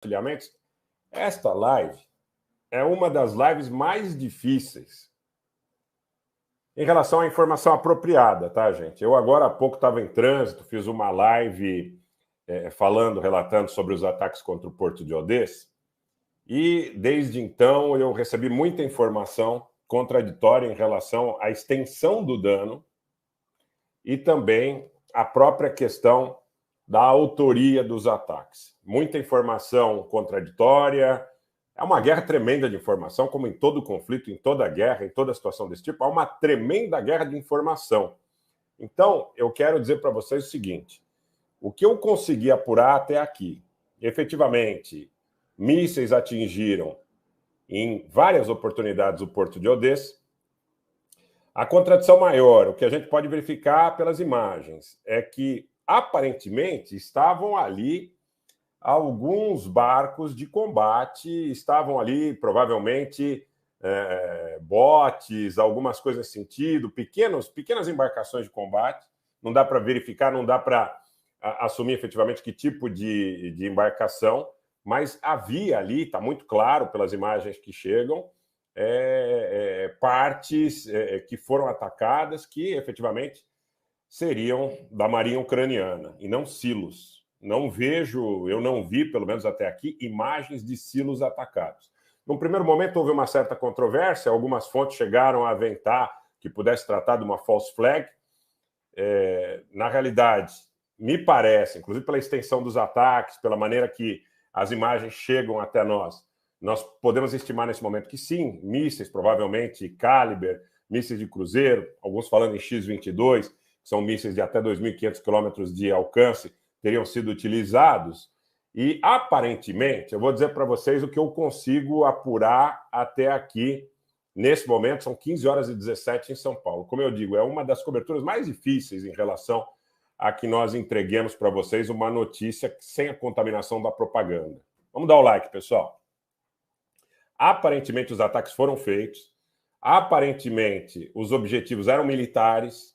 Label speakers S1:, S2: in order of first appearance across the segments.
S1: compartilhamentos. Esta live é uma das lives mais difíceis em relação à informação apropriada, tá, gente? Eu agora há pouco estava em trânsito, fiz uma live relatando sobre os ataques contra o Porto de Odessa, e desde então eu recebi muita informação contraditória em relação à extensão do dano e também a própria questão da autoria dos ataques. Muita informação contraditória. É uma guerra tremenda de informação, como em todo conflito, em toda guerra, em toda situação desse tipo, há uma tremenda guerra de informação. Então, eu quero dizer para vocês o seguinte: o que eu consegui apurar até aqui, efetivamente, mísseis atingiram em várias oportunidades o Porto de Odessa. A contradição maior, o que a gente pode verificar pelas imagens, é que, aparentemente, estavam ali alguns barcos de combate, estavam ali, provavelmente, botes, algumas coisas nesse sentido, pequenas embarcações de combate. Não dá para verificar, não dá para assumir efetivamente que tipo de embarcação, mas havia ali, está muito claro pelas imagens que chegam, partes que foram atacadas que efetivamente seriam da Marinha Ucraniana e não silos. Eu não vi, pelo menos até aqui, imagens de silos atacados. Num primeiro momento houve uma certa controvérsia, algumas fontes chegaram a aventar que pudesse tratar de uma false flag. Na realidade, me parece, inclusive pela extensão dos ataques, pela maneira que as imagens chegam até nós podemos estimar nesse momento que sim, mísseis, provavelmente Caliber, mísseis de cruzeiro, alguns falando em X-22, que são mísseis de até 2.500 quilômetros de alcance, teriam sido utilizados. E, aparentemente, eu vou dizer para vocês o que eu consigo apurar até aqui, nesse momento, são 15 horas e 17 em São Paulo. Como eu digo, é uma das coberturas mais difíceis em relação a que nós entreguemos para vocês uma notícia sem a contaminação da propaganda. Vamos dar o like, pessoal. Aparentemente, os ataques foram feitos. Aparentemente, os objetivos eram militares.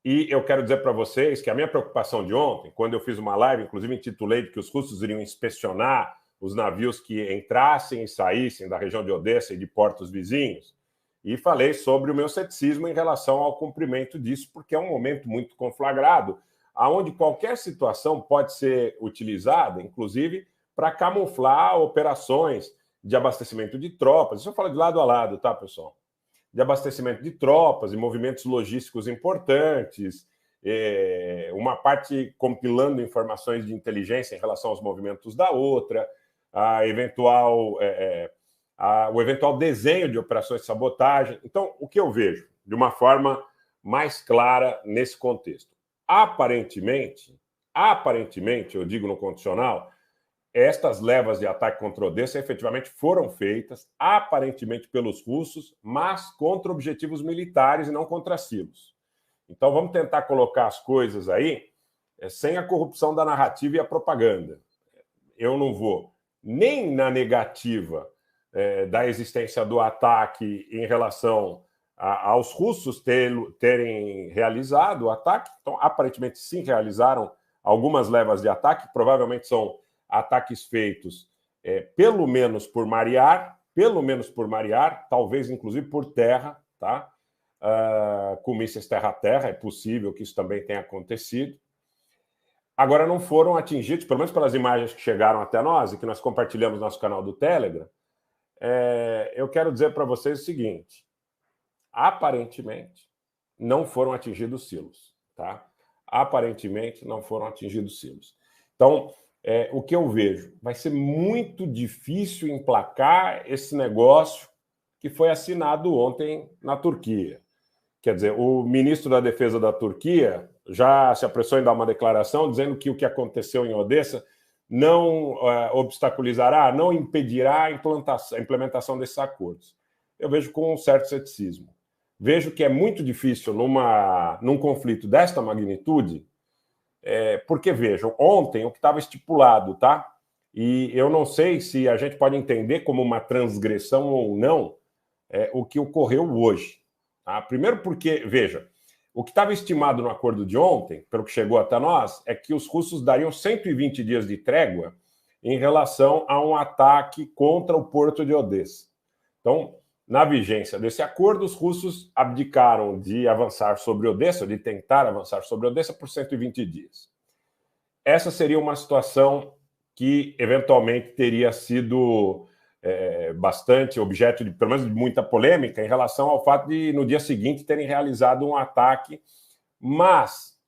S1: E eu quero dizer para vocês que a minha preocupação de ontem, quando eu fiz uma live, inclusive intitulei de que os russos iriam inspecionar os navios que entrassem e saíssem da região de Odessa e de portos vizinhos, e falei sobre o meu ceticismo em relação ao cumprimento disso, porque é um momento muito conflagrado, onde qualquer situação pode ser utilizada, inclusive, para camuflar operações de abastecimento de tropas. Isso eu falo de lado a lado, tá, pessoal? De abastecimento de tropas e movimentos logísticos importantes, uma parte compilando informações de inteligência em relação aos movimentos da outra, o eventual desenho de operações de sabotagem. Então, o que eu vejo de uma forma mais clara nesse contexto? Aparentemente, eu digo no condicional, estas levas de ataque contra Odessa efetivamente foram feitas, aparentemente pelos russos, mas contra objetivos militares e não contra silos. Então vamos tentar colocar as coisas aí sem a corrupção da narrativa e a propaganda. Eu não vou nem na negativa da existência do ataque em relação aos russos terem realizado o ataque. Então, aparentemente, sim, realizaram algumas levas de ataque, provavelmente são ataques feitos pelo menos por marear, talvez inclusive por terra, tá? Com mísseis terra-terra, é possível que isso também tenha acontecido. Agora, não foram atingidos, pelo menos pelas imagens que chegaram até nós e que nós compartilhamos no nosso canal do Telegram. Eu quero dizer para vocês o seguinte: aparentemente não foram atingidos silos, tá? Aparentemente não foram atingidos silos. Então, o que eu vejo, vai ser muito difícil emplacar esse negócio que foi assinado ontem na Turquia. Quer dizer, o ministro da Defesa da Turquia já se apressou em dar uma declaração dizendo que o que aconteceu em Odessa não obstaculizará, não impedirá a implementação desses acordos. Eu vejo com um certo ceticismo. Vejo que é muito difícil num conflito desta magnitude, porque, vejam, ontem o que estava estipulado, tá? E eu não sei se a gente pode entender como uma transgressão ou não o que ocorreu hoje. Tá? Primeiro porque, veja, o que estava estimado no acordo de ontem, pelo que chegou até nós, é que os russos dariam 120 dias de trégua em relação a um ataque contra o porto de Odessa. Então, na vigência desse acordo, os russos abdicaram de avançar sobre Odessa, de tentar avançar sobre Odessa por 120 dias. Essa seria uma situação que, eventualmente, teria sido bastante objeto de, pelo menos, de muita polêmica em relação ao fato de, no dia seguinte, terem realizado um ataque. Mas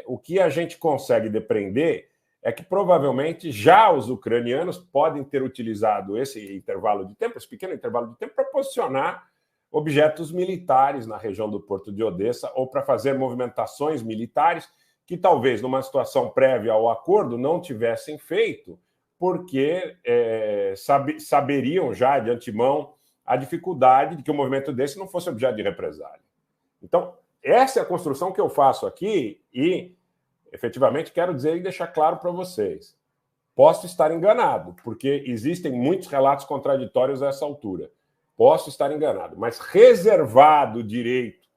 S1: o que a gente consegue depreender é que, provavelmente, já os ucranianos podem ter utilizado esse intervalo de tempo, esse pequeno intervalo de tempo, para posicionar objetos militares na região do porto de Odessa ou para fazer movimentações militares que, talvez, numa situação prévia ao acordo, não tivessem feito, porque saberiam já de antemão a dificuldade de que um movimento desse não fosse objeto de represália. Então, essa é a construção que eu faço aqui e, efetivamente, quero dizer e deixar claro para vocês. Posso estar enganado, porque existem muitos relatos contraditórios a essa altura. Posso estar enganado, mas reservado o direito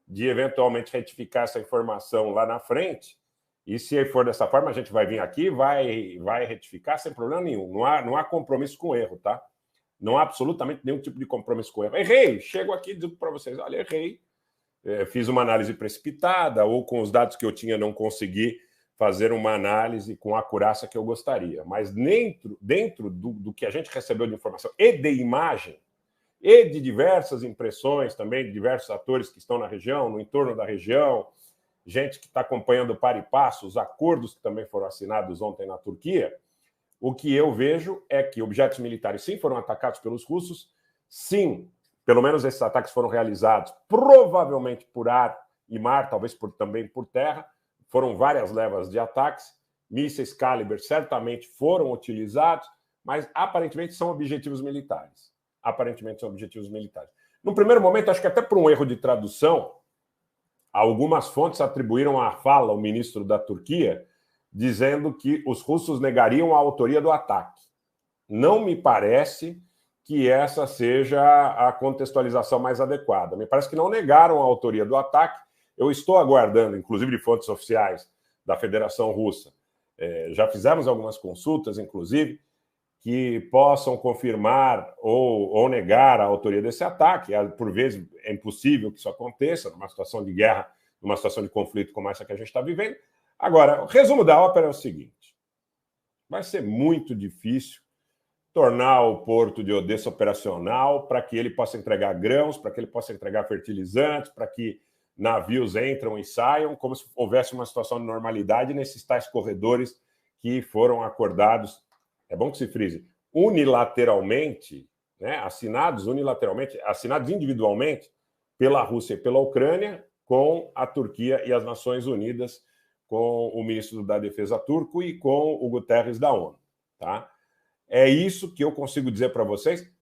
S1: de, eventualmente, retificar essa informação lá na frente. E se for dessa forma, a gente vai vir aqui, vai retificar sem problema nenhum. Não há compromisso com erro, tá? Não há absolutamente nenhum tipo de compromisso com erro. Errei, chego aqui e digo para vocês, olha, errei. Fiz uma análise precipitada ou com os dados que eu tinha não consegui fazer uma análise com a acurácia que eu gostaria. Mas dentro do que a gente recebeu de informação e de imagem e de diversas impressões também de diversos atores que estão na região, no entorno da região, gente que está acompanhando para e passo os acordos que também foram assinados ontem na Turquia, o que eu vejo é que objetos militares, sim, foram atacados pelos russos, sim, pelo menos esses ataques foram realizados provavelmente por ar e mar, talvez também por terra, foram várias levas de ataques, mísseis Caliber certamente foram utilizados, mas aparentemente são objetivos militares. Aparentemente são objetivos militares. No primeiro momento, acho que até por um erro de tradução, algumas fontes atribuíram à fala o ministro da Turquia, dizendo que os russos negariam a autoria do ataque. Não me parece que essa seja a contextualização mais adequada. Me parece que não negaram a autoria do ataque. Eu estou aguardando, inclusive de fontes oficiais da Federação Russa, já fizemos algumas consultas, inclusive, que possam confirmar ou negar a autoria desse ataque. Por vezes é impossível que isso aconteça numa situação de guerra, numa situação de conflito como essa que a gente está vivendo. Agora, o resumo da ópera é o seguinte: vai ser muito difícil tornar o porto de Odessa operacional para que ele possa entregar grãos, para que ele possa entregar fertilizantes, para que navios entram e saiam, como se houvesse uma situação de normalidade nesses tais corredores que foram acordados, é bom que se frise, unilateralmente, né, assinados unilateralmente, assinados individualmente pela Rússia e pela Ucrânia, com a Turquia e as Nações Unidas, com o ministro da Defesa turco e com o Guterres da ONU. Tá? É isso que eu consigo dizer para vocês,